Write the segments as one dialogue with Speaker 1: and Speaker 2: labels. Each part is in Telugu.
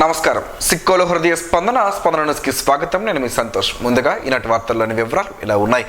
Speaker 1: నమస్కారం. సిక్కోలు హృదయ స్పందన న్యూస్కి స్వాగతం. నేను మీ సంతోష్. ముందుగా ఈనాటి వార్తల్లోని వివరాలు ఇలా ఉన్నాయి.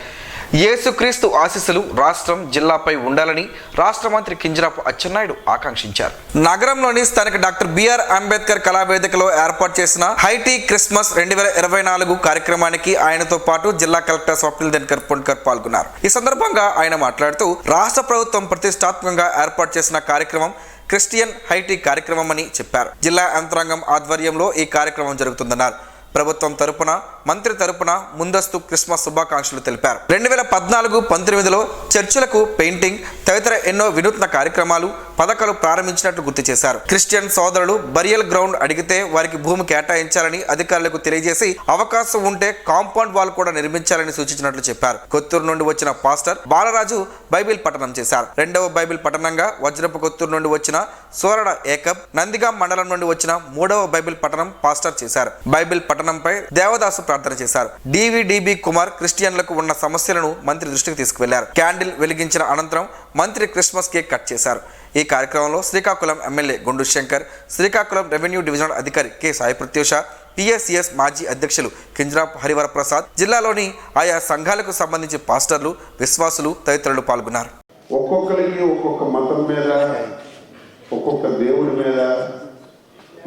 Speaker 1: యేసుక్రీస్తు ఆశీస్సులు రాష్ట్రం జిల్లాపై ఉండాలని రాష్ట్ర మంత్రి కింజరాపు అచ్చెన్నాయుడు ఆకాంక్షించారు. నగరంలోని స్థానిక డాక్టర్ బిఆర్ అంబేద్కర్ కళావేదికలో ఏర్పాటు చేసిన హైటీ క్రిస్మస్ 2024 కార్యక్రమానికి ఆయనతో పాటు జిల్లా కలెక్టర్ స్వప్నిల్ దినకర్ పుణ్కర్ పాల్గొన్నారు. ఈ సందర్భంగా ఆయన మాట్లాడుతూ రాష్ట్ర ప్రభుత్వం ప్రతిష్టాత్మకంగా ఏర్పాటు చేసిన కార్యక్రమం క్రిస్టియన్ హైటీ కార్యక్రమం అని చెప్పారు. జిల్లా యంత్రాంగం ఆధ్వర్యంలో ఈ కార్యక్రమం జరుగుతుందన్నారు. ప్రభుత్వం తరపున మంత్రి తరపున ముందస్తు క్రిస్మస్ శుభాకాంక్షలు తెలిపారు. 2014-19లో చర్చిలకు పెయింటింగ్ తదితర ఎన్నో వినూత్న కార్యక్రమాలు పథకాలు ప్రారంభించినట్లు గుర్తు చేశారు. క్రిస్టియన్ సోదరులు బరియల్ గ్రౌండ్ అడిగితే వారికి భూమి కేటాయించాలని అధికారులకు తెలియజేసి అవకాశం ఉంటే కాంపౌండ్ వాల్ కూడా నిర్మించాలని సూచించినట్లు చెప్పారు. కొత్తూరు నుండి వచ్చిన పాస్టర్ బాలరాజు బైబిల్ పఠనం చేశారు. రెండవ బైబిల్ పఠనంగా వజ్రపు కొత్తూరు నుండి వచ్చిన సోరడ ఏకబ్, నందిగాం మండలం నుండి వచ్చిన మూడవ బైబిల్ పఠనం పాస్టర్ చేశారు. బైబిల్ పఠనంపై దేవదాసు ప్రార్థన చేశారు. డివిడిబి కుమార్ క్రిస్టియన్లకు ఉన్న సమస్యలను మంత్రి దృష్టికి తీసుకువెళ్లారు. క్యాండిల్ వెలిగించిన అనంతరం మంత్రి క్రిస్మస్ కేక్ కట్ చేశారు. ఈ కార్యక్రమంలో శ్రీకాకుళం ఎమ్మెల్యే గుండు శంకర్, శ్రీకాకుళం రెవెన్యూ డివిజనల్ అధికారి కె సాయి ప్రత్యూష, పిఎస్సిఎస్ మాజీ అధ్యక్షులు కింజరాపు హరివర ప్రసాద్, జిల్లాలోని ఆయా సంఘాలకు సంబంధించి పాస్టర్లు, విశ్వాసులు తదితరులు పాల్గొన్నారు.
Speaker 2: ఒక్కొక్కరికి ఒక్కొక్క మతం మీద, ఒక్కొక్క దేవుడి మీద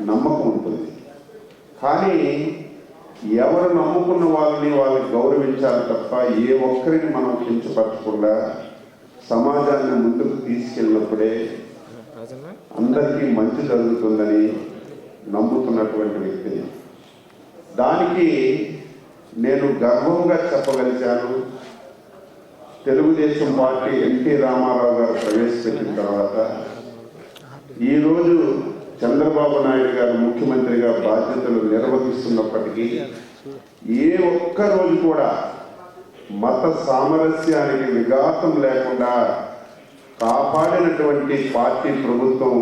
Speaker 2: నమ్మకం ఉంటుంది. కానీ ఎవరు నమ్ముకున్న వాళ్ళని గౌరవించాలి తప్ప ఏ ఒక్కరిని మనం కించపరచకుండా సమాజాన్ని ముందుకు తీసుకెళ్ళినప్పుడే అందరికీ మంచి జరుగుతుందని నమ్ముతున్నటువంటి వ్యక్తిని. దానికి నేను గర్వంగా చెప్పగలిగాను. తెలుగుదేశం పార్టీ ఎన్టీ రామారావు గారు ప్రవేశపెట్టిన తర్వాత ఈరోజు చంద్రబాబు నాయుడు గారు ముఖ్యమంత్రిగా బాధ్యతలు నిర్వహిస్తున్నప్పటికీ ఏ ఒక్క రోజు కూడా మత సామరస్యానికి విఘాతం లేకుండా కాపాడినటువంటి పార్టీ ప్రభుత్వం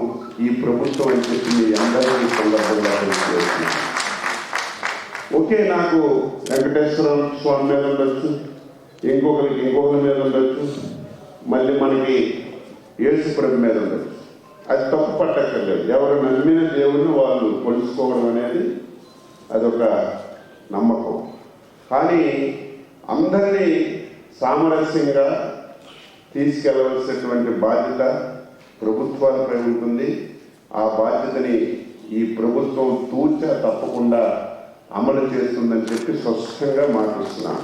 Speaker 2: ఈ ప్రభుత్వం అని చెప్పి మీ అందరికీ సందర్భంగా తెలియజేస్తున్నాను. ఓకే, నాకు వెంకటేశ్వర స్వామి మీద ఉండొచ్చు, ఇంకొకరి మీద ఉండొచ్చు, మళ్ళీ మనకి యేసుప్రభు మీద ఉండొచ్చు. అది తప్పు పట్టక్కర్లేదు. ఎవరు నమ్మిన దేవుడిని వాళ్ళు కొలుసుకోవడం అనేది అదొక నమ్మకం. కానీ అందరినీ సామరస్యంగా తీసుకెళ్లవలసినటువంటి బాధ్యత ప్రభుత్వాలపై ఉంటుంది. ఆ బాధ్యతని ఈ ప్రభుత్వం తూచ తప్పకుండా అమలు చేస్తుందని చెప్పి స్పష్టంగా మాట్లాడుతున్నాను.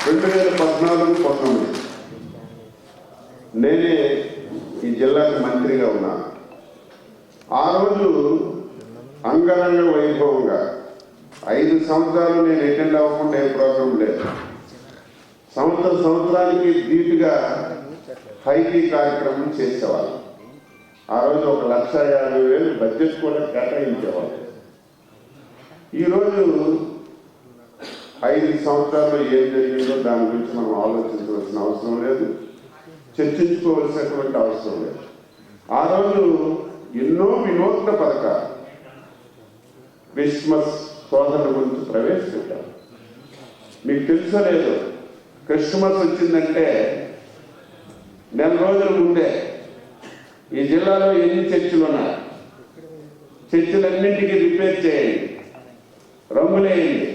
Speaker 2: 2014-19 నేనే ఈ జిల్లాకు మంత్రిగా ఉన్నాను. ఆ రోజు అంగరంగ వైభవంగా 5 సంవత్సరాలు నేను అటెండ్ అవ్వకుండా ఏ ప్రోగ్రాం లేదు. సంవత్సరానికి ధీటుగా హైటీ కార్యక్రమం చేసేవాళ్ళం. ఆ రోజు 1,50,000 బడ్జెట్ కూడా కేటాయించేవాళ్ళం. ఈరోజు 5 సంవత్సరాల్లో ఏం జరిగిందో దాని గురించి మనం ఆలోచించవలసిన అవసరం లేదు, చర్చించుకోవలసినటువంటి అవసరం లేదు. ఆ రోజు ఎన్నో వినూత్న పథకాలు క్రిస్మస్ సోదరుల గురించి ప్రవేశపెట్టారు. మీకు తెలుసో లేదు, క్రిస్మస్ వచ్చిందంటే నెల రోజుల ముందే ఈ జిల్లాలో ఎన్ని చర్చిలు ఉన్నాయి, చర్చిలన్నింటికి రిపేర్ చేయండి, రంగులేయండి,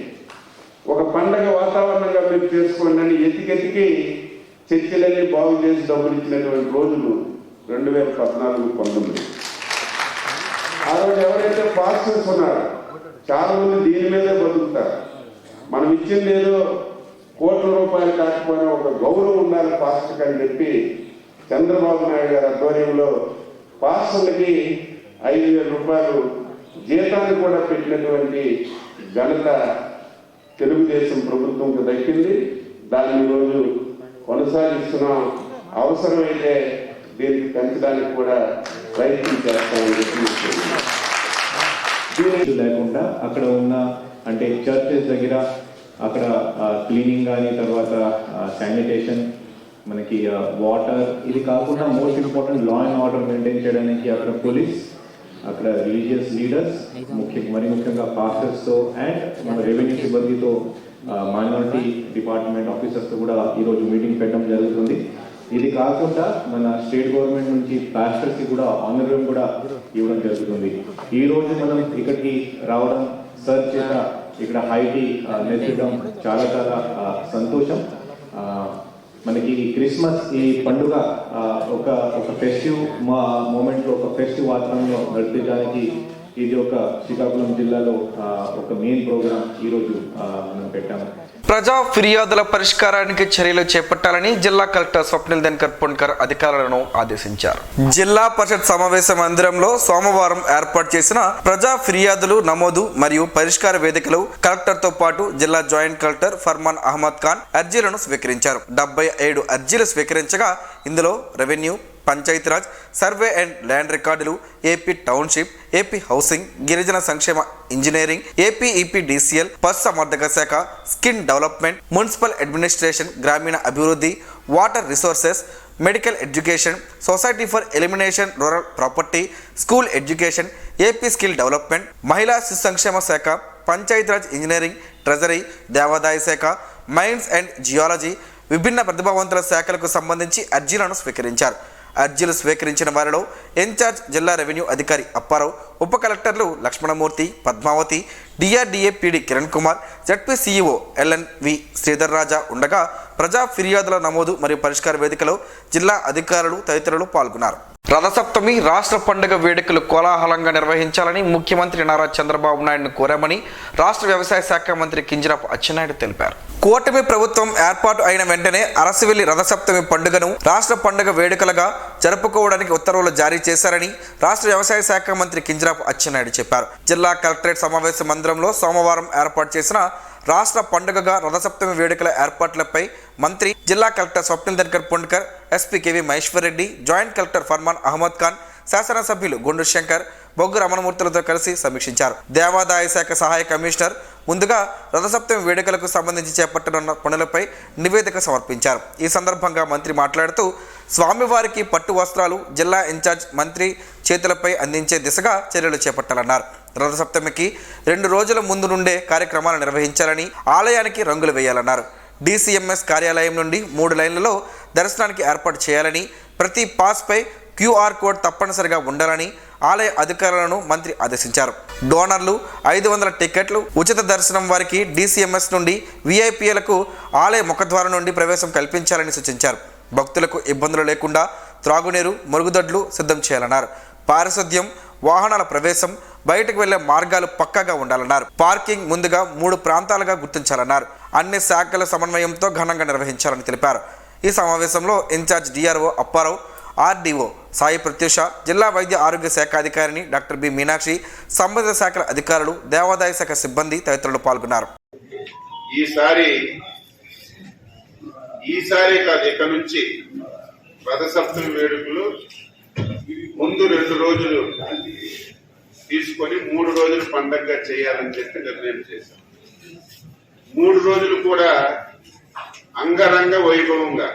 Speaker 2: ఒక పండగ వాతావరణంగా మీరు చేసుకోండి అని ఎతికెతికి చర్చిలన్నీ బాగు చేసి డబ్బులు ఇచ్చినటువంటి రోజులు 2014-19. ఆ రోజు ఎవరైతే పాస్టర్స్ ఉన్నారో చాలా మంది దీని మీదే బతుకుతారు. మనం ఇచ్చింది ఏదో కోట్ల రూపాయలు కాకపోయినా ఒక గౌరవం ఉండాలి పాస్టర్కి అని చెప్పి చంద్రబాబు నాయుడు గారి ఆధ్వర్యంలో పాస్టర్లకి 5,000 రూపాయలు జీతాన్ని కూడా పెట్టినటువంటి ఘనత తెలుగుదేశం ప్రభుత్వంకి దక్కింది. దాన్ని రోజు కొనసాగిస్తున్నాం. అవసరమైతే దీనికి పెంచడానికి కూడా ప్రయత్నం చేస్తామని చెప్పి
Speaker 3: లేకుండా అక్కడ ఉన్న అంటే చర్చెస్ దగ్గర అక్కడ క్లీనింగ్ కానీ, తర్వాత శానిటేషన్, మనకి వాటర్, ఇది కాకుండా most important law and order maintain చేయడానికి అక్కడ పోలీస్, అక్కడ రిలీజియస్ లీడర్స్, ముఖ్యంగా పాస్టర్స్తో అండ్ మన రెవెన్యూ సిబ్బందితో, మైనారిటీ డిపార్ట్మెంట్ ఆఫీసర్స్తో కూడా ఈరోజు మీటింగ్ పెట్టడం జరుగుతుంది. ఇది కాకుండా మన స్టేట్ గవర్నమెంట్ నుంచి పాస్టర్స్కి కూడా ఆనరబుల్ కూడా ఇవ్వడం జరుగుతుంది. ఈ రోజు మనం ఇక్కడికి రావడం, సర్ చేత ఇక్కడ హైటీ నేర్చడం చాలా చాలా సంతోషం. మనకి క్రిస్మస్ ఈ పండుగ ఒక ఫెస్టివ్ మూమెంట్లో, ఒక ఫెస్టివ్ వాతావరణంలో నడిపించడానికి ఇది ఒక శ్రీకాకుళం జిల్లాలో ఒక మెయిన్ ప్రోగ్రామ్ ఈరోజు మనం పెట్టాము.
Speaker 1: ప్రజా ఫిర్యాదుల పరిష్కారానికి చర్యలు చేపట్టాలని జిల్లా కలెక్టర్ స్వప్నిల్ దినకర్ పొన్కర్ అధికారులను ఆదేశించారు. జిల్లా పరిషత్ సమావేశ మందిరంలో సోమవారం ఏర్పాటు చేసిన ప్రజా ఫిర్యాదులు నమోదు మరియు పరిష్కార వేదికలో కలెక్టర్ తో పాటు జిల్లా జాయింట్ కలెక్టర్ ఫర్మాన్ అహ్మద్ ఖాన్ అర్జీలను స్వీకరించారు. 77 అర్జీలు స్వీకరించగా ఇందులో revenue, Panchayati Raj, survey and land రికార్డులు, ఏపీ టౌన్షిప్, ఏపీ హౌసింగ్, గిరిజన సంక్షేమ ఇంజనీరింగ్, ఏపీ ఈపీడీసీఎల్, పశుసంవర్ధక శాఖ, స్కిన్ డెవలప్మెంట్, మున్సిపల్ అడ్మినిస్ట్రేషన్, గ్రామీణ అభివృద్ధి, water resources, medical education, society for elimination rural property, school education, AP skill development, మహిళా శిశు సంక్షేమ శాఖ, పంచాయతీరాజ్ ఇంజనీరింగ్, ట్రెజరీ, దేవాదాయ శాఖ, మైన్స్ అండ్ జియాలజీ, విభిన్న ప్రతిభావంతుల శాఖలకు సంబంధించి అర్జీలను స్వీకరించారు. అర్జీలు స్వీకరించిన వారిలో ఇన్ఛార్జ్ జిల్లా రెవెన్యూ అధికారి అప్పారావు, ఉప కలెక్టర్లు Lakshmanamurthy, Padmavathi, DRDA PD Kiran Kumar, ZP CEO LNV Sridhar Raja ఉండగా ప్రజా ఫిర్యాదుల నమోదు మరియు పరిష్కార వేదికలో జిల్లా అధికారులు తదితరులు పాల్గొన్నారు. రథసప్తమి రాష్ట్ర పండుగ వేడుకలు కోలాహలంగా నిర్వహించాలని ముఖ్యమంత్రి నారా చంద్రబాబు నాయుడును కోరామని రాష్ట్ర వ్యవసాయ శాఖ మంత్రి కింజరాపు అచ్చెన్నాయుడు తెలిపారు. కూటమి ప్రభుత్వం ఏర్పాటు అయిన వెంటనే అరసవెల్లి రథసప్తమి పండుగను రాష్ట్ర పండుగ వేడుకలుగా జరుపుకోవడానికి ఉత్తర్వులు జారీ చేశారని రాష్ట్ర వ్యవసాయ శాఖ మంత్రి కింజరాపు అచ్చెన్నాయుడు చెప్పారు. జిల్లా కలెక్టరేట్ సమావేశ మందిరంలో సోమవారం ఏర్పాటు చేసిన రాష్ట్ర పండుగగా రథసప్తమి వేడుకల ఏర్పాట్లపై మంత్రి, జిల్లా collector Swapnil Dinakar Ponkar, SP KV Maheshwar Reddy, joint collector Farman Ahmed Khan, శాసనసభ్యులు గుండు శంకర్, బొగ్గు రమణమూర్తులతో కలిసి సమీక్షించారు. దేవాదాయ శాఖ సహాయ కమిషనర్ ముందుగా రథసప్తమి వేడుకలకు సంబంధించి చేపట్టనున్న పనులపై నివేదిక సమర్పించారు. ఈ సందర్భంగా మంత్రి మాట్లాడుతూ స్వామివారికి పట్టు వస్త్రాలు జిల్లా ఇన్ఛార్జ్ మంత్రి చేతులపై అందించే దిశగా చర్యలు చేపట్టాలన్నారు. రథసప్తమికి 2 రోజుల ముందు నుండే కార్యక్రమాలు నిర్వహించాలని, ఆలయానికి రంగులు వేయాలన్నారు. డీసీఎంఎస్ కార్యాలయం నుండి 3 లైన్లలో దర్శనానికి ఏర్పాటు చేయాలని, ప్రతి పాస్పై QR కోడ్ తప్పనిసరిగా ఉండాలని ఆలయ అధికారులను మంత్రి ఆదేశించారు. డోనర్లు 500 టికెట్లు, ఉచిత దర్శనం వారికి డీసీఎంఎస్ నుండి వీఐపీలకు ఆలయ ముఖద్వారం నుండి ప్రవేశం కల్పించాలని సూచించారు. భక్తులకు ఇబ్బందులు లేకుండా త్రాగునీరు, మరుగుదొడ్లు సిద్ధం చేయాలన్నారు. పారిశుద్ధ్యం, వాహనాల ప్రవేశం, బయటకు వెళ్లే మార్గాలు పక్కాగా ఉండాలన్నారు. పార్కింగ్ ముందుగా 3 ప్రాంతాలుగా గుర్తించాలన్నారు. అన్ని శాఖల సమన్వయంతో ఘనంగా నిర్వహించాలని తెలిపారు. ఈ సమావేశంలో in charge DRO Apparao, RDO Sai Pratyusha, జిల్లా వైద్య ఆరోగ్య శాఖ అధికారిని డాక్టర్ బి మీనాక్షి, సంబంధిత శాఖల అధికారులు, దేవాదాయ శాఖ సిబ్బంది తదితరులు పాల్గొన్నారు.
Speaker 2: ఈసారి కాదు, ఇక నుంచి రథసప్తమి వేడుకలు ముందు 2 రోజులు తీసుకొని 3 రోజులు పండగగా చేయాలని చెప్పి నిర్ణయం చేశాం. 3 రోజులు కూడా అంగరంగ వైభవంగా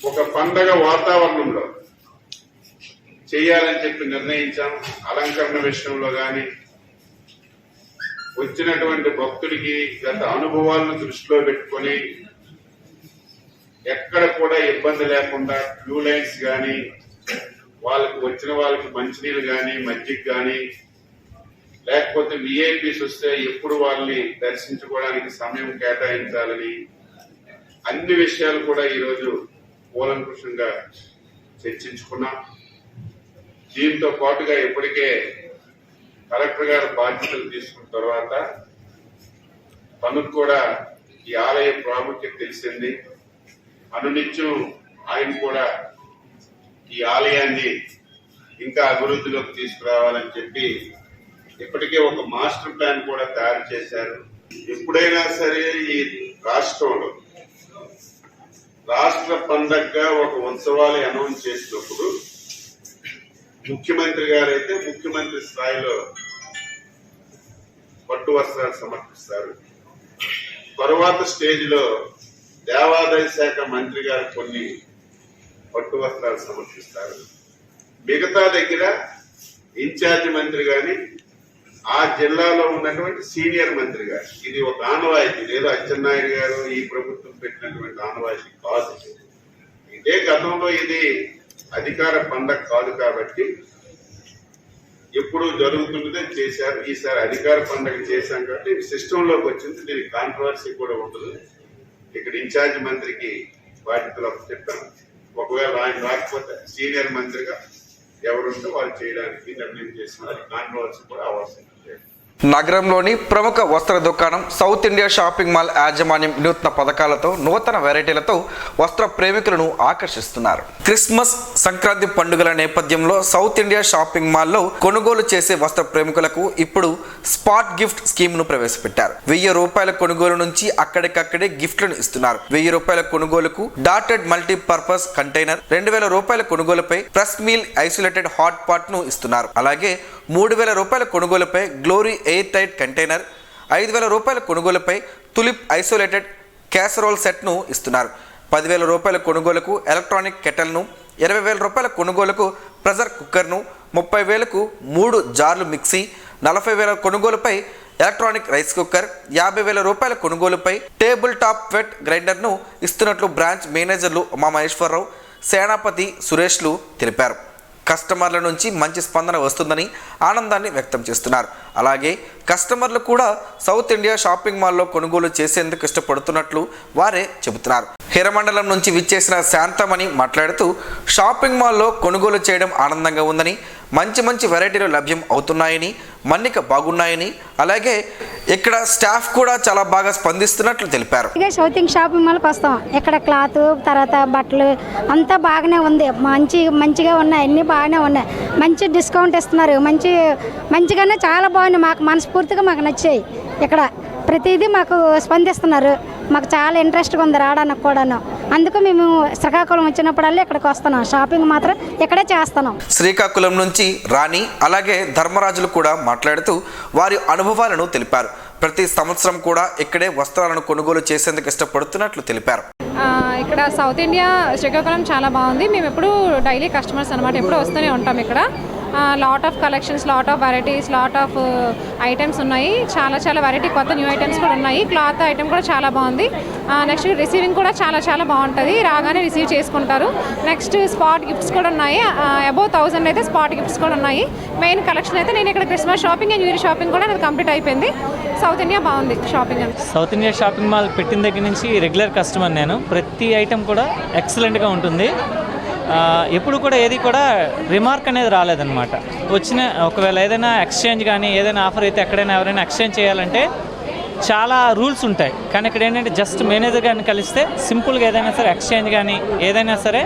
Speaker 2: ఒక పండగ వాతావరణంలో చేయాలని చెప్పి నిర్ణయించాం. అలంకరణ విషయంలో గాని, వచ్చినటువంటి భక్తుడికి గత అనుభవాలను దృష్టిలో పెట్టుకొని ఎక్కడ కూడా ఇబ్బంది లేకుండా క్యూ లైన్స్ గాని, వచ్చిన వాళ్ళకి మంచినీళ్ళు గాని, మజ్జిగ గాని, లేకపోతే విఐపీస్ వస్తే ఎప్పుడు వాళ్ళని దర్శించుకోవడానికి సమయం కేటాయించాలని అన్ని విషయాలు కూడా ఈరోజు కూలంకుషంగా చర్చించుకున్నాం. దీంతో పాటుగా ఇప్పటికే కలెక్టర్ గారు బాధ్యతలు తీసుకున్న తర్వాత తనకు కూడా ఈ ఆలయ ప్రాముఖ్యత తెలిసింది. అనునిత్యం ఆయన కూడా ఈ ఆలయాన్ని ఇంకా అభివృద్ధిలోకి తీసుకురావాలని చెప్పి ఇప్పటికే ఒక మాస్టర్ ప్లాన్ కూడా తయారు చేశారు. ఎప్పుడైనా సరే ఈ రాష్ట్రంలో రాష్ట్ర పండగగా ఒక ఉత్సవాలు అనౌన్స్ చేసినప్పుడు ముఖ్యమంత్రి గారైతే ముఖ్యమంత్రి స్థాయిలో పట్టు వస్త్రాలు సమర్పిస్తారు. తరువాత స్టేజ్ లో దేవాదాయ శాఖ మంత్రి గారు కొన్ని పట్టు వస్త్రాలు సమర్పిస్తారు. మిగతా దగ్గర ఇన్ఛార్జ్ మంత్రి గాని, ఆ జిల్లాలో ఉన్నటువంటి సీనియర్ మంత్రి గారు. ఇది ఒక ఆనవాయితీ, ఏదో అచ్చెన్నాయుడు గారు ఈ ప్రభుత్వం పెట్టినటువంటి ఆనవాయితీ కాదు. ఇదే గతంలో ఇది అధికార పండగ కాదు కాబట్టి ఎప్పుడు జరుగుతుంటే చేశారు. ఈసారి అధికార పండగ చేశాం కాబట్టి సిస్టంలోకి వచ్చింది. దీనికి కాంట్రవర్సీ కూడా ఉండదు. ఇక్కడ ఇన్ఛార్జ్ మంత్రికి బాధ్యతలు చెప్పాను. ఒకవేళ ఆయన రాకపోతే సీనియర్ మంత్రిగా ఎవరుంటే వాళ్ళు చేయడానికి నిర్ణయం చేస్తున్నారు. కాంట్రవర్సీ కూడా అవసరం లేదు.
Speaker 1: నగరంలోని ప్రముఖ వస్త్ర దుకాణం సౌత్ ఇండియా షాపింగ్ మాల్ యాజమాన్యం వినూత్న పథకాలతో నూతన వెరైటీలతో వస్త్ర ప్రేమికులను ఆకర్షిస్తున్నారు. క్రిస్మస్, సంక్రాంతి పండుగల నేపథ్యంలో సౌత్ ఇండియా షాపింగ్ మాల్లో కొనుగోలు చేసే వస్త్ర ప్రేమికులకు ఇప్పుడు స్పాట్ గిఫ్ట్ స్కీమ్ ను ప్రవేశపెట్టారు. 1000 రూపాయల కొనుగోలు నుంచి అక్కడికక్కడే గిఫ్ట్లను ఇస్తున్నారు. 1000 రూపాయల కొనుగోలుకు డాటెడ్ మల్టీపర్పస్ కంటైనర్, 2000 రూపాయల కొనుగోలుపై press meal isolated hot pot ను ఇస్తున్నారు. అలాగే 3000 రూపాయల కొనుగోలుపై గ్లోరీ ఎయిర్ టైట్ కంటైనర్, 5000 రూపాయల కొనుగోలుపై తులిప్ ఐసోలేటెడ్ క్యాసరోల్ సెట్ను ఇస్తున్నారు. 10,000 రూపాయల కొనుగోలుకు ఎలక్ట్రానిక్ కెటల్ను, 20,000 రూపాయల కొనుగోలుకు ప్రెషర్ కుక్కర్ను, 30,000కు 3 జార్లు మిక్సీ, 40,000 కొనుగోలుపై ఎలక్ట్రానిక్ రైస్ కుక్కర్, 50,000 రూపాయల కొనుగోలుపై టేబుల్ టాప్ వెట్ గ్రైండర్ను ఇస్తున్నట్లు బ్రాంచ్ మేనేజర్లు ఉమామహేశ్వరరావు, సేనాపతి సురేష్లు తెలిపారు. కస్టమర్ల నుంచి మంచి స్పందన వస్తుందని ఆనందాన్ని వ్యక్తం చేస్తున్నారు. అలాగే కస్టమర్లు కూడా సౌత్ ఇండియా షాపింగ్ మాల్లో కొనుగోలు చేసేందుకు ఇష్టపడుతున్నట్లు వారే చెబుతున్నారు. హిరమండలం నుంచి విచ్చేసిన శాంతమణి మాట్లాడుతూ షాపింగ్ మాల్లో కొనుగోలు చేయడం ఆనందంగా ఉందని, మంచి వెరైటీలు లభ్యం అవుతున్నాయని, మన్నిక బాగున్నాయని, అలాగే ఇక్కడ స్టాఫ్ కూడా చాలా బాగా స్పందిస్తున్నట్లు తెలిపారు.
Speaker 4: సౌత్ ఇండియా షాపింగ్ మాల్కి వస్తాం. ఇక్కడ క్లాత్, తర్వాత బట్టలు అంతా బాగానే ఉంది. మంచిగా ఉన్నాయి, అన్నీ బాగానే ఉన్నాయి. మంచి డిస్కౌంట్ ఇస్తున్నారు. మంచిగానే చాలా బాగుంది. మాకు మనస్ఫూర్తిగా మాకు నచ్చాయి. ఇక్కడ ప్రతిదీ మాకు స్పందిస్తున్నారు. మాకు చాలా ఇంట్రెస్ట్గా ఉంది రావడానికి కూడాను. అందుకు మేము శ్రీకాకుళం వచ్చినప్పుడల్లా ఇక్కడికి వస్తున్నాం. షాపింగ్ మాత్రం ఇక్కడే చేస్తున్నాం.
Speaker 1: శ్రీకాకుళం నుంచి రాణి అలాగే ధర్మరాజులు కూడా మాట్లాడుతూ వారి అనుభవాలను తెలిపారు. ప్రతి సంవత్సరం కూడా ఇక్కడే వస్త్రాలను కొనుగోలు చేసేందుకు ఇష్టపడుతున్నట్లు తెలిపారు.
Speaker 5: ఇక్కడ సౌత్ ఇండియా శ్రీకాకుళం చాలా బాగుంది. మేము ఎప్పుడు డైలీ కస్టమర్స్ అనమాట, ఎప్పుడు వస్తూనే ఉంటాం. ఇక్కడ lot of collections, lot of varieties, lot of items ఉన్నాయి. చాలా వెరైటీ కొత్త న్యూ ఐటమ్స్ కూడా ఉన్నాయి. క్లాత్ ఐటమ్ కూడా చాలా బాగుంది. నెక్స్ట్ రిసీవింగ్ కూడా చాలా బాగుంటుంది. రాగానే రిసీవ్ చేసుకుంటారు. నెక్స్ట్ స్పాట్ గిఫ్ట్స్ కూడా ఉన్నాయి. అబౌవ్ 1000 అయితే స్పాట్ గిఫ్ట్స్ కూడా ఉన్నాయి. మెయిన్ కలెక్షన్ అయితే నేను ఇక్కడ Christmas shopping and new year shopping కూడా నాకు కంప్లీట్ అయిపోయింది. సౌత్ ఇండియా బాగుంది షాపింగ్ అని.
Speaker 6: సౌత్ ఇండియా షాపింగ్ మాల్ పెట్టిన దగ్గర నుంచి రెగ్యులర్ కస్టమర్ నేను. ప్రతి ఐటెం కూడా ఎక్సలెంట్గా ఉంటుంది. ఎప్పుడు కూడా ఏది కూడా రిమార్క్ అనేది రాలేదన్నమాట. ఒకవేళ ఏదైనా ఎక్స్చేంజ్ కానీ ఏదైనా ఆఫర్ అయితే ఎక్కడైనా ఎవరైనా ఎక్స్చేంజ్ చేయాలంటే చాలా రూల్స్ ఉంటాయి. కానీ ఇక్కడ ఏంటంటే జస్ట్ మేనేజర్ గారిని కలిస్తే సింపుల్గా ఏదైనా సరే ఎక్స్చేంజ్ కానీ ఏదైనా సరే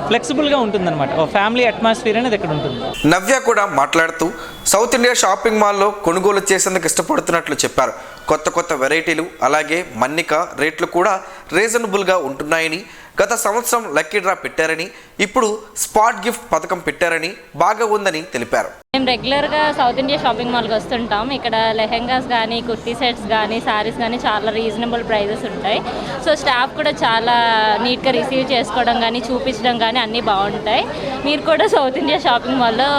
Speaker 6: ఫ్లెక్సిబుల్గా ఉంటుందన్నమాట. ఓ ఫ్యామిలీ అట్మాస్ఫియర్ అనేది ఇక్కడ ఉంటుంది.
Speaker 1: నవ్య కూడా మాట్లాడుతూ సౌత్ ఇండియా షాపింగ్ మాల్లో కొనుగోలు చేసేందుకు ఇష్టపడుతున్నట్లు చెప్పారు. కొత్త వెరైటీలు అలాగే మన్నిక రేట్లు కూడా రీజనబుల్గా ఉంటున్నాయని, గత సంవత్సరం లక్కీ డ్రా పెట్టారని, ఇప్పుడు స్పాట్ గిఫ్ట్ పథకం పెట్టారని, బాగా ఉందని తెలిపారు.
Speaker 7: మేము రెగ్యులర్గా సౌత్ ఇండియా షాపింగ్ మాల్కి వస్తుంటాం. ఇక్కడ లెహెంగాస్ కానీ, కుర్తీ సెట్స్ కానీ, శారీస్ కానీ చాలా రీజనబుల్ ప్రైజెస్ ఉంటాయి. సో స్టాఫ్ కూడా చాలా నీట్గా రిసీవ్ చేసుకోవడం కానీ, చూపించడం కానీ అన్నీ బాగుంటాయి. మీరు కూడా సౌత్ ఇండియా షాపింగ్ మాల్లో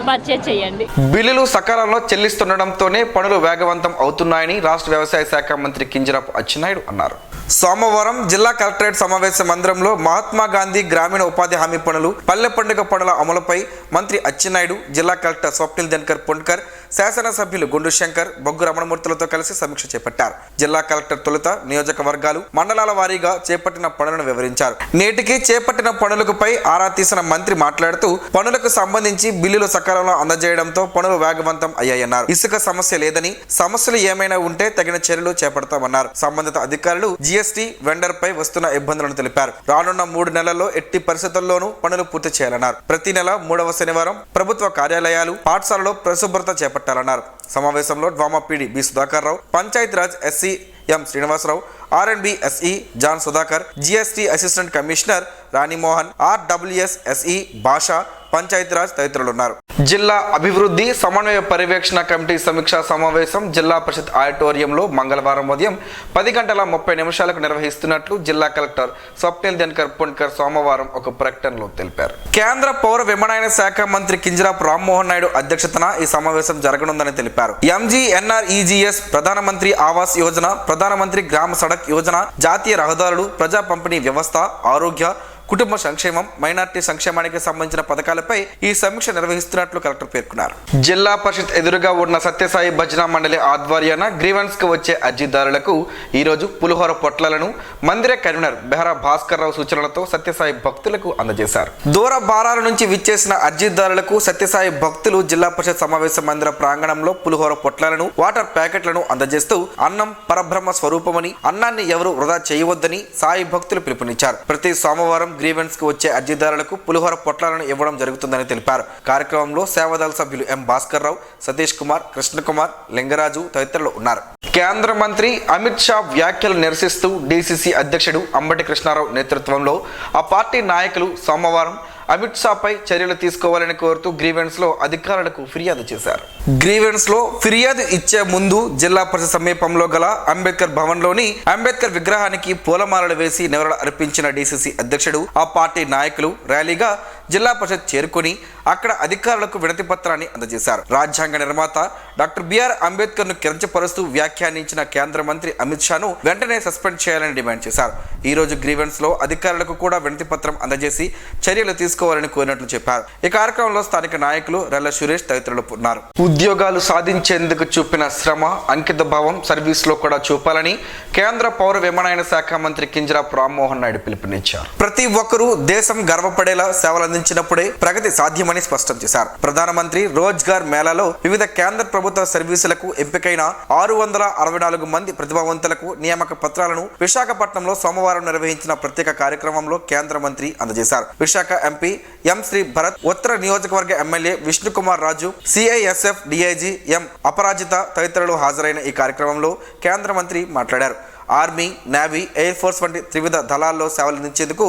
Speaker 7: పర్చేజ్ చేయండి.
Speaker 1: బిల్లులు సకాలంలో చెల్లిస్తుండటంతోనే పనులు వేగవంతం అవుతున్నాయని రాష్ట్ర వ్యవసాయ శాఖ మంత్రి కింజరాపు అచ్చెన్నాయుడు అన్నారు. సోమవారం జిల్లా కలెక్టరేట్ సమావేశ మందిరంలో మహాత్మా గాంధీ గ్రామీణ ఉపాధి హామీ పనులు, పల్లె పండుగ పనుల అమలుపై మంత్రి అచ్చెన్నాయుడు, జిల్లా కలెక్టర్ స్వప్నిల్ దినకర్ పొండ్కర్, శాసనసభ్యులు గుండు శంకర్, బొగ్గు రమణమూర్తులతో కలిసి సమీక్ష చేపట్టారు. జిల్లా కలెక్టర్ తొలుత నియోజకవర్గాలు, మండలాల వారీగా చేపట్టిన పనులను వివరించారు. నేటికి చేపట్టిన పనులపై ఆరా తీసిన మంత్రి మాట్లాడుతూ పనులకు సంబంధించి బిల్లులు సకాలంలో అందజేయడంతో పనులు వేగవంతం అయ్యాయన్నారు. ఇసుక సమస్య లేదని, సమస్యలు ఏమైనా ఉంటే తగిన చర్యలు చేపడతామన్నారు. సంబంధిత అధికారులు జీఎస్టీ వెండర్ పై వస్తున్న ఇబ్బందులను తెలిపారు. రానున్న 3 నెలల్లో ఎట్టి పరిస్థితుల్లోనూ పనులు పూర్తి చేయాలన్నారు. ప్రతి నెల 3వ శనివారం ప్రభుత్వ కార్యాలయాలు, పాఠశాలలో పరిశుభ్రత చేపట్టాలన్నారు. సమావేశంలో DWMA PD B Sudhakar Rao, Panchayati Raj SE M Srinivasarao, R&B SE John Sudhakar, GST assistant commissioner Ranimohan, RWS SE భాష, పంచాయతీరాజ్ తదితరులు ఉన్నారు. జిల్లా అభివృద్ధి సమన్వయ పర్యవేక్షణ కమిటీ సమీక్షా సమావేశం జిల్లా పరిషత్ ఆడిటోరియంలో మంగళవారం ఉదయం 10:30 నిర్వహిస్తున్నట్లు జిల్లా కలెక్టర్ స్వప్నిల్ దినకర్ పుణ్కర్ సోమవారం ఒక ప్రకటనలో తెలిపారు. కేంద్ర పౌర విమానయాన శాఖ మంత్రి కింజరాపు రామ్మోహన్ నాయుడు అధ్యక్షతన ఈ సమావేశం జరగనుందని తెలిపారు. MGNREGS, ప్రధానమంత్రి ఆవాస్ యోజన, ప్రధానమంత్రి గ్రామ సడక్ యోజన, జాతీయ రహదారులు, ప్రజా పంపిణీ వ్యవస్థ, ఆరోగ్య, కుటుంబ సంక్షేమం, మైనార్టీ సంక్షేమానికి సంబంధించిన పథకాలపై ఈ సమీక్ష నిర్వహిస్తున్నట్లు కలెక్టర్ పేర్కొన్నారు. జిల్లా పరిషత్ ఎదురుగా ఉన్న సత్యసాయి భజన మండలి ఆధ్వర్యాన గ్రీవెన్స్ కు వచ్చే అర్జీదారులకు ఈ రోజు పులిహోర పొట్లాలను మందిర కన్వీనర్ బెహరా భాస్కర్ రావు సూచనలతో సత్యసాయి భక్తులకు అందజేశారు. దూర భారాల నుంచి విచ్చేసిన అర్జీదారులకు సత్యసాయి భక్తులు జిల్లా పరిషత్ సమావేశ మందిర ప్రాంగణంలో పులిహోర పొట్లాలను, వాటర్ ప్యాకెట్లను అందజేస్తూ అన్నం పరబ్రహ్మ స్వరూపమని, అన్నాన్ని ఎవరు వృధా చేయవద్దని సాయి భక్తులు పిలుపునిచ్చారు. ప్రతి సోమవారం గ్రీవెన్స్ కు వచ్చే అర్జీదారులకు పులిహోర పొట్లాలను ఇవ్వడం జరుగుతుందని తెలిపారు. కార్యక్రమంలో సేవాదళ సభ్యులు ఎం భాస్కర్ రావు, సతీష్ కుమార్, కృష్ణకుమార్, లింగరాజు తదితరులు ఉన్నారు. కేంద్ర మంత్రి అమిత్ షా వ్యాఖ్యలు నిరసిస్తూ DCC అధ్యక్షుడు అంబటి కృష్ణారావు నేతృత్వంలో ఆ పార్టీ నాయకులు సోమవారం అమిత్ షాపై చర్యలు తీసుకోవాలని కోరుతూ గ్రీవెన్స్ లో అధికారులకు ఫిర్యాదు చేశారు. గ్రీవెన్స్ లో ఫిర్యాదు ఇచ్చే ముందు జిల్లా పరిషత్ సమీపంలో గల అంబేద్కర్ భవన్ లోని అంబేద్కర్ విగ్రహానికి పూలమాలలు వేసి నివాళులు అర్పించిన DCC అధ్యక్షుడు ఆ పార్టీ నాయకులు ర్యాలీగా జిల్లా పరిషత్ చేరుకుని అక్కడ అధికారులకు వినతి పత్రాన్ని అందజేశారు. రాజ్యాంగ నిర్మాత డాక్టర్ బిఆర్ అంబేద్కర్ ను కించపరుస్తూ వ్యాఖ్యానించిన కేంద్ర మంత్రి అమిత్ షాను వెంటనే సస్పెండ్ చేయాలని డిమాండ్ చేశారు. ఈ రోజు గ్రీవెన్స్ లో అధికారులకు కూడా వినతి పత్రం అందజేసి చర్యలు తీసుకోవాలని కోరినట్లు చెప్పారు. ఈ కార్యక్రమంలో స్థానిక నాయకులు రెల్ల సురేష్ తదితరులు ఉన్నారు. ఉద్యోగాలు సాధించేందుకు చూపిన శ్రమ, అంకిత భావం సర్వీస్ లో కూడా చూపాలని కేంద్ర పౌర విమానయాన శాఖ మంత్రి కింజరాపు రామ్మోహన్ నాయుడు పిలుపునిచ్చారు. ప్రతి ఒక్కరూ దేశం గర్వపడేలా సేవలు అందించినప్పుడే ప్రగతి సాధ్యమని స్పష్టం చేశారు. ప్రధానమంత్రి రోజ్గార్ మేళాలో వివిధ కేంద్ర ప్రభుత్వ సర్వీసులకు ఎంపికైన 664 మంది ప్రతిభావంతులకు నియామక పత్రాలను విశాఖపట్నంలో సోమవారం నిర్వహించిన ప్రత్యేక కార్యక్రమంలో కేంద్ర మంత్రి అందజేశారు. విశాఖ ఎంపీ ఎం శ్రీ భరత్, ఉత్తర నియోజకవర్గ MLA Vishnukumar Raju, CISF DIG ఎం అపరాజిత తదితరులు హాజరైన ఈ కార్యక్రమంలో కేంద్ర మంత్రి మాట్లాడారు. ఆర్మీ, నేవీ, ఎయిర్ ఫోర్స్ వంటి త్రివిధ దళాల్లో సేవలందించేందుకు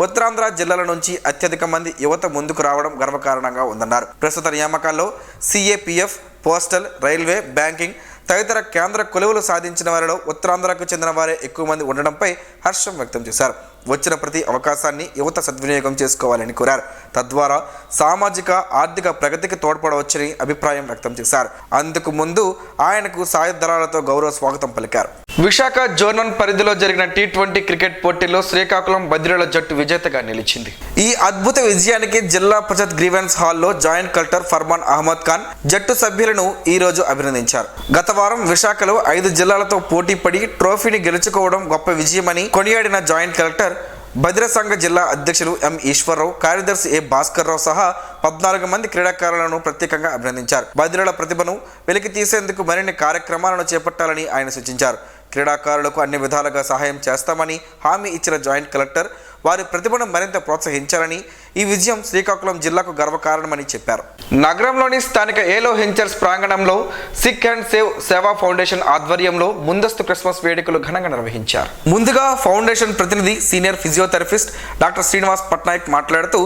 Speaker 1: ఉత్తరాంధ్ర జిల్లాల నుంచి అత్యధిక మంది యువత ముందుకు రావడం గర్వకారణంగా ఉందన్నారు. ప్రస్తుత నియామకాల్లో CAPF, పోస్టల్, రైల్వే, బ్యాంకింగ్ తదితర కేంద్ర కొలువులు సాధించిన వారిలో ఉత్తరాంధ్రకు చెందిన వారే ఎక్కువ మంది ఉండడంపై హర్షం వ్యక్తం చేశారు. వచ్చిన ప్రతి అవకాశాన్ని యువత సద్వినియోగం చేసుకోవాలని కోరారు. తద్వారా సామాజిక, ఆర్థిక ప్రగతికి తోడ్పడవచ్చని అభిప్రాయం వ్యక్తం చేశారు. అందుకు ముందు ఆయనకు సాయుధ దళాలతో గౌరవ స్వాగతం పలికారు. విశాఖ జోన్ పరిధిలో జరిగిన T20 క్రికెట్ పోటీలో శ్రీకాకుళం బద్రీల జట్టు విజేతగా నిలిచింది. ఈ అద్భుత విజయానికి జిల్లా పరిషత్ గ్రీవెన్స్ హాల్లో జాయింట్ కలెక్టర్ ఫర్మాన్ అహ్మద్ ఖాన్ జట్టు సభ్యులను ఈ రోజు అభినందించారు. గత వారం విశాఖలో 5 జిల్లాలతో పోటీ పడి ట్రోఫీని గెలుచుకోవడం గొప్ప విజయమని కొనియాడిన జాయింట్ కలెక్టర్ బద్ర సంఘ జిల్లా అధ్యక్షులు ఎం ఈశ్వరరావు, కార్యదర్శి ఏ భాస్కర్ రావు సహా 14 మంది క్రీడాకారులను ప్రత్యేకంగా అభినందించారు. బద్రీల ప్రతిభను వెలికి తీసేందుకు మరిన్ని కార్యక్రమాలను చేపట్టాలని ఆయన సూచించారు. క్రీడాకారులకు అన్ని విధాలుగా సహాయం చేస్తామని హామీ ఇచ్చిన జాయింట్ కలెక్టర్ వారి ప్రతిభను మరింత ప్రోత్సహించాలని, ఈ విజయం శ్రీకాకుళం జిల్లాకు గర్వకారణమని చెప్పారు. నగరంలోని స్థానిక ఏలో హెంచర్స్ ప్రాంగణంలో సిక్ అండ్ సేవ్ సేవా ఫౌండేషన్ ఆధ్వర్యంలో ముందస్తు క్రిస్మస్ వేడుకలు ఘనంగా నిర్వహించారు. ముందుగా ఫౌండేషన్ ప్రతినిధి senior physiotherapist doctor Srinivas Patnaik మాట్లాడుతూ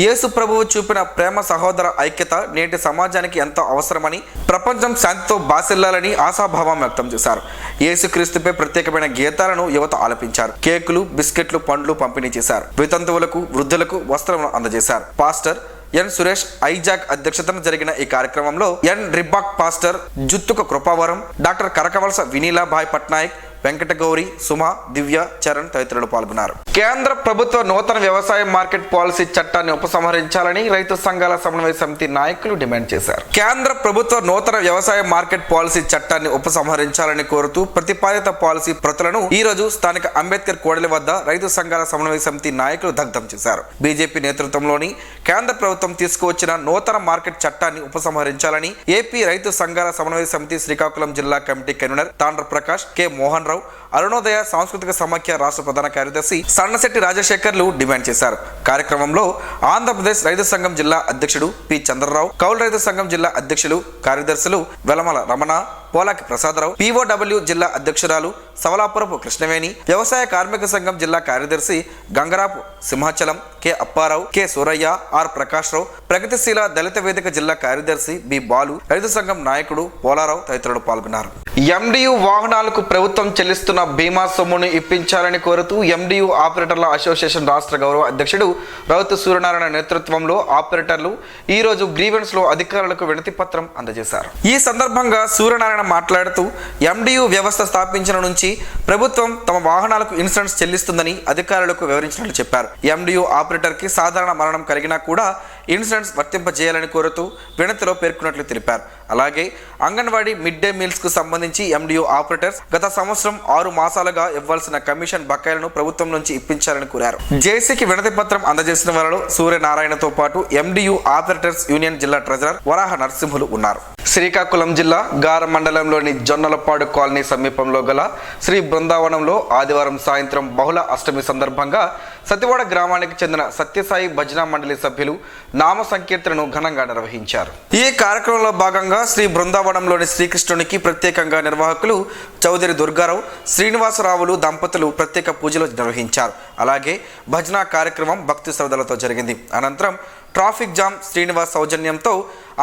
Speaker 1: యేసు ప్రభువు చూపిన ప్రేమ, సహోదర ఐక్యత నేటి సమాజానికి ఎంతో అవసరమని, ప్రపంచం శాంతితో బాసిల్లాలని ఆశాభావం వ్యక్తం చేశారు. యేసుక్రీస్తుపై ప్రత్యేకమైన గీతాలను యువత ఆలపించారు. కేకులు, బిస్కెట్లు, పండ్లు పంపిణీ చేశారు. వితంతువులకు, వృద్ధులకు వస్త్రములను అందజేశారు. పాస్టర్ ఎన్ సురేష్ ఐజాక్ అధ్యక్షతన జరిగిన ఈ కార్యక్రమంలో ఎన్ Reebok pastor Juttuka కృపావరం, doctor Karakavalasa వినీలాభాయ్ Patnaik, వెంకటగౌరి, Suma, దివ్య, చరణ్ తదితరులు పాల్గొన్నారు. కేంద్ర ప్రభుత్వ నూతన వ్యవసాయ మార్కెట్ పాలసీ చట్టాన్ని ఉపసంహరించాలని రైతు సంఘాల సమన్వయ సమితి నాయకులు డిమాండ్ చేశారు. కేంద్ర ప్రభుత్వ నూతన వ్యవసాయ మార్కెట్ పాలసీ చట్టాన్ని ఉపసంహరించాలని కోరుతూ ప్రతిపాదిత పాలసీ ప్రతులను ఈ రోజు స్థానిక అంబేద్కర్ కోడలి వద్ద రైతు సంఘాల సమన్వయ సమితి నాయకులు దగ్ధం చేశారు. బీజేపీ నేతృత్వంలోని కేంద్ర ప్రభుత్వం తీసుకువచ్చిన నూతన మార్కెట్ చట్టాన్ని ఉపసంహరించాలని ఏపీ రైతు సంఘాల సమన్వయ సమితి శ్రీకాకుళం జిల్లా కమిటీ కన్వీనర్ తాండ్ర ప్రకాష్, కె మోహన్ రావు, అరుణోదయ సాంస్కృతిక సమాఖ్య రాష్ట్ర ప్రధాన కార్యదర్శి సన్నశెట్టి రాజశేఖర్లు డిమాండ్ చేశారు. కార్యక్రమంలో ఆంధ్రప్రదేశ్ రైతు సంఘం జిల్లా అధ్యక్షుడు పి చంద్రరావు, కౌలు రైతు సంఘం జిల్లా అధ్యక్షులు, కార్యదర్శులు వెలమల రమణ, పోలాకి ప్రసాదరావు, POW జిల్లా అధ్యక్షురాలు సవలాపురపు కృష్ణవేణి, వ్యవసాయ కార్మిక సంఘం జిల్లా కార్యదర్శి Gangarapu Simhachalam, K Apparao, K Suraiah, R Prakashrao, ప్రగతిశీల దళిత వేదిక జిల్లా కార్యదర్శి బి బాలు, రైతు సంఘం నాయకుడు పోలారావు తదితరులు పాల్గొన్నారు. ఎండియు వాహనాలకు ప్రభుత్వం చెల్లిస్తున్న బీమా సొమ్మును ఇప్పించాలని కోరుతూ ఎండియు ఆపరేటర్ల అసోసియేషన్ రాష్ట్ర గౌరవ అధ్యక్షుడు రౌతు సూర్యనారాయణ నేతృత్వంలో ఆపరేటర్లు ఈ రోజు గ్రీవెన్స్ లో అధికారులకు వినతి పత్రం అందజేశారు. ఈ సందర్భంగా సూర్యనారాయణ మాట్లాడుతూ ఎండియు వ్యవస్థ స్థాపించిన నుంచి ప్రభుత్వం తమ వాహనాలకు ఇన్సూరెన్స్ చెల్లిస్తుందని అధికారులకు వివరించినట్లు చెప్పారు. ఎండియు ఆపరేటర్ కి సాధారణ మరణం కలిగినా కూడా ఇన్సూరెన్స్ వర్తింపజేయాలని కోరుతూ వినతిలో పేర్కొన్నట్లు తెలిపారు. అలాగే అంగన్వాడీ మిడ్ డే మీల్స్ కు సంబంధించి ఎండియు ఆపరేటర్స్ గత సంవత్సరం 6 మాసాలుగా ఇవ్వాల్సిన కమిషన్ బకాయిలను ప్రభుత్వం నుంచి ఇప్పించాలని కోరారు. జేసీకి వినతి పత్రం అందజేసిన వారిలో సూర్యనారాయణతో పాటు ఎండియు ఆపరేటర్స్ యూనియన్ జిల్లా ట్రెజరర్ వరాహ నరసింహులు ఉన్నారు. శ్రీకాకుళం జిల్లా గార మండలంలోని జొన్నలపాడు కాలనీ సమీపంలో గల శ్రీ బృందావనంలో ఆదివారం సాయంత్రం బహుళ అష్టమి సందర్భంగా సతివాడ గ్రామానికి చెందిన సత్యసాయి భజనా మండలి సభ్యులు నామ సంకీర్తనను ఘనంగా నిర్వహించారు. ఈ కార్యక్రమంలో భాగంగా శ్రీ బృందావనంలోని శ్రీకృష్ణునికి ప్రత్యేకంగా నిర్వాహకులు చౌదరి దుర్గారావు, శ్రీనివాసరావులు దంపతులు ప్రత్యేక పూజలు నిర్వహించారు. అలాగే భజనా కార్యక్రమం భక్తి శ్రద్ధలతో జరిగింది. అనంతరం ట్రాఫిక్ జామ్ శ్రీనివాస్ సౌజన్యంతో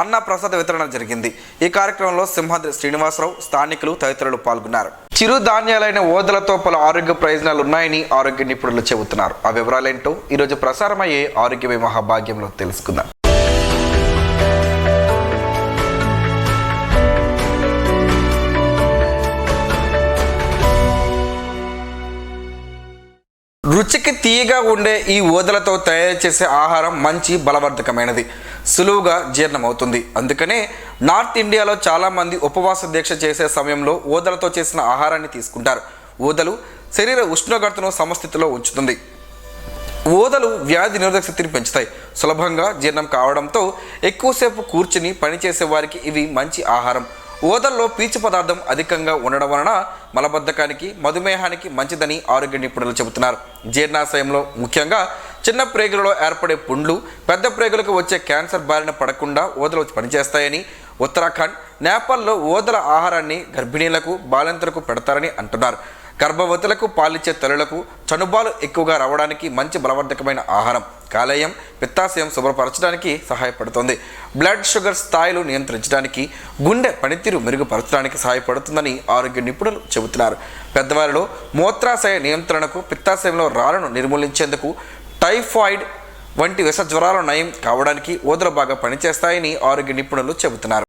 Speaker 1: అన్న ప్రసాద వితరణ జరిగింది. ఈ కార్యక్రమంలో సింహాద్రి శ్రీనివాసరావు, స్థానికులు తదితరులు పాల్గొన్నారు. చిరుధాన్యాలైన ఓదలతో పలు ఆరోగ్య ప్రయోజనాలు ఉన్నాయని ఆరోగ్య నిపుణులు చెబుతున్నారు. ఆ వివరాలేంటో ఈరోజు ప్రసారమయ్యే ఆరోగ్యమే మహాభాగ్యంలో తెలుసుకుందాం. రుచికి తీయగా ఉండే ఈ ఓదలతో తయారు చేసే ఆహారం మంచి బలవర్ధకమైనది, సులువుగా జీర్ణమవుతుంది. అందుకనే నార్త్ ఇండియాలో చాలామంది ఉపవాస దీక్ష చేసే సమయంలో ఓదలతో చేసిన ఆహారాన్ని తీసుకుంటారు. ఓదలు శరీర ఉష్ణోగ్రతను సమస్థితిలో ఉంచుతుంది. ఓదలు వ్యాధి నిరోధక శక్తిని పెంచుతాయి. సులభంగా జీర్ణం కావడంతో ఎక్కువసేపు కూర్చుని పనిచేసే వారికి ఇవి మంచి ఆహారం. ఓదల్లో పీచు పదార్థం అధికంగా ఉండడం వలన మలబద్ధకానికి, మధుమేహానికి మంచిదని ఆరోగ్య నిపుణులు చెబుతున్నారు. జీర్ణాశయంలో ముఖ్యంగా చిన్న ప్రేగులలో ఏర్పడే పుండ్లు, పెద్ద ప్రేగులకు వచ్చే క్యాన్సర్ బారిన పడకుండా ఓదలు పనిచేస్తాయని ఉత్తరాఖండ్, నేపాల్లో ఓదల ఆహారాన్ని గర్భిణీలకు, బాలింతలకు పెడతారని అంటున్నారు. గర్భవతులకు, పాలిచ్చే తల్లులకు చనుబాలు ఎక్కువగా రావడానికి మంచి బలవర్ధకమైన ఆహారం. కాలేయం, పిత్తాశయం శుభ్రపరచడానికి సహాయపడుతుంది. బ్లడ్ షుగర్ స్థాయిలు నియంత్రించడానికి, గుండె పనితీరు మెరుగుపరచడానికి సహాయపడుతుందని ఆరోగ్య నిపుణులు చెబుతున్నారు. పెద్దవారిలో మూత్రాశయ నియంత్రణకు, పిత్తాశయంలో రాళ్లను నిర్మూలించేందుకు, టైఫాయిడ్ వంటి విష జ్వరాలు నయం కావడానికి ఓదలు బాగా పనిచేస్తాయని ఆరోగ్య నిపుణులు చెబుతున్నారు.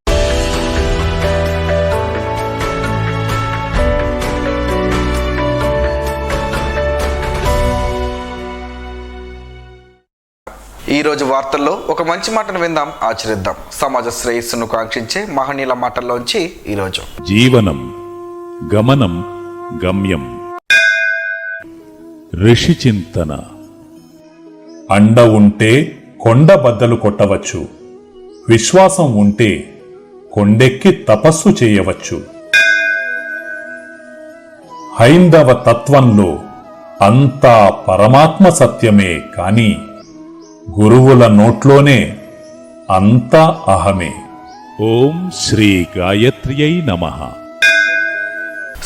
Speaker 1: ఈ రోజు వార్తల్లో ఒక మంచి మాటను విందాం, ఆచరిద్దాం. సమాజ శ్రేయస్సును కాంక్షించే మహనీయుల మాటల్లోంచి ఈరోజు.
Speaker 8: జీవనం గమనం గమ్యం. ఋషి చింతన. అండ ఉంటే కొండ బద్దలు కొట్టవచ్చు, విశ్వాసం ఉంటే కొండెక్కి తపస్సు చేయవచ్చు. హైందవ తత్వంలో అంతా పరమాత్మ సత్యమే కాని గురువుల నోట్లోనే అంతా అహమే. ఓం శ్రీ గాయత్ర్యై నమః.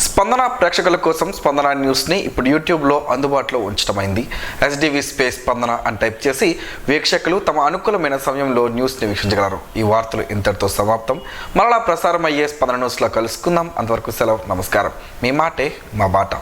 Speaker 1: స్పందన ప్రేక్షకుల కోసం స్పందన న్యూస్ని ఇప్పుడు యూట్యూబ్లో అందుబాటులో ఉంచడమైంది. SDV స్పేస్ స్పందన అని టైప్ చేసి వీక్షకులు తమ అనుకూలమైన సమయంలో న్యూస్ని వీక్షించగలరు. ఈ వార్తలు ఇంతటితో సమాప్తం. మరలా ప్రసారం అయ్యే స్పందన న్యూస్లో కలుసుకుందాం. అంతవరకు సెలవు, నమస్కారం. మీ మాటే మా బాట.